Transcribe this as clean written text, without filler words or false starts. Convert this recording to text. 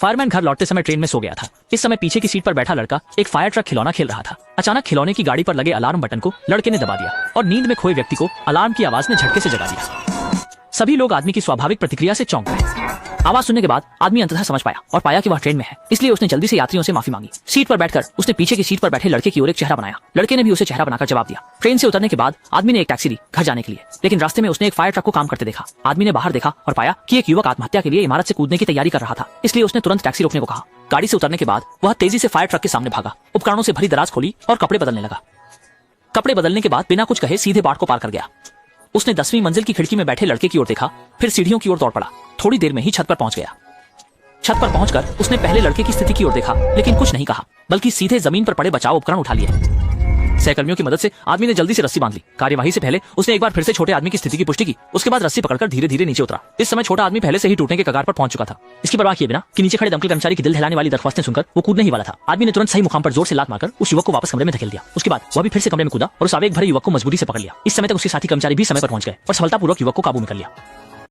Fireman घर लौटते समय ट्रेन में सो गया था। इस समय पीछे की सीट पर बैठा लड़का एक फायर ट्रक खिलौना खेल रहा था। अचानक खिलौने की गाड़ी पर लगे अलार्म बटन को लड़के ने दबा दिया और नींद में खोए व्यक्ति को अलार्म की आवाज ने झटके से जगा दिया। सभी लोग आदमी की स्वाभाविक प्रतिक्रिया से चौंक गए। आवाज सुनने के बाद आदमी अंततः समझ पाया और पाया कि वह ट्रेन में है, इसलिए उसने जल्दी से यात्रियों से माफी मांगी। सीट पर बैठकर उसने पीछे की सीट पर बैठे लड़के की ओर एक चेहरा बनाया। लड़के ने भी उसे चेहरा बनाकर जवाब दिया। ट्रेन से उतरने के बाद आदमी ने एक टैक्सी ली घर जाने के लिए, लेकिन रास्ते में उसने एक फायर ट्रक को काम करते देखा। आदमी ने बाहर देखा और पाया कि एक युवक आत्महत्या के लिए इमारत से कूदने की तैयारी कर रहा था, इसलिए उसने तुरंत टैक्सी रोकने को कहा। गाड़ी से उतरने के बाद वह तेजी से फायर ट्रक के सामने भागा, उपकरणों से भरी दराज खोली और कपड़े बदलने लगा। कपड़े बदलने के बाद बिना कुछ कहे सीधे बाट को पार कर गया। उसने 10वीं मंजिल की खिड़की में बैठे लड़के की ओर देखा, फिर सीढ़ियों की ओर दौड़ पड़ा। थोड़ी देर में ही छत पर पहुंच गया। छत पर पहुंचकर उसने पहले लड़के की स्थिति की ओर देखा, लेकिन कुछ नहीं कहा, बल्कि सीधे जमीन पर पड़े बचाव उपकरण उठा लिए। सहकर्मियों की मदद से आदमी ने जल्दी से रस्सी बांध ली। कार्यवाही से पहले उसने एक बार फिर से छोटे आदमी की स्थिति की पुष्टि की। उसके बाद रस्सी पकड़कर धीरे धीरे नीचे उतरा। इस समय छोटा आदमी पहले से ही टूटने के कगार पर पहुंच चुका था। इसकी परवाह किए बिना कि नीचे खड़े दमकल कर्मचारी की दिल दहलाने वाली दरख्वास्तें सुनकर वो कूदने ही वाला था, आदमी ने तुरंत सही मुकाम पर जोर से लात मारकर उस युवक को वापस कमरे में धकेल दिया। उसके बाद वह भी फिर से कमरे में कूदा और उस आवेग भरे युवक को मजबूरी से पकड़ लिया। इस समय तक उसके साथी कर्मचारी भी समय पर पहुंच गए और सफलतापूर्वक युवक को काबू में कर लिया।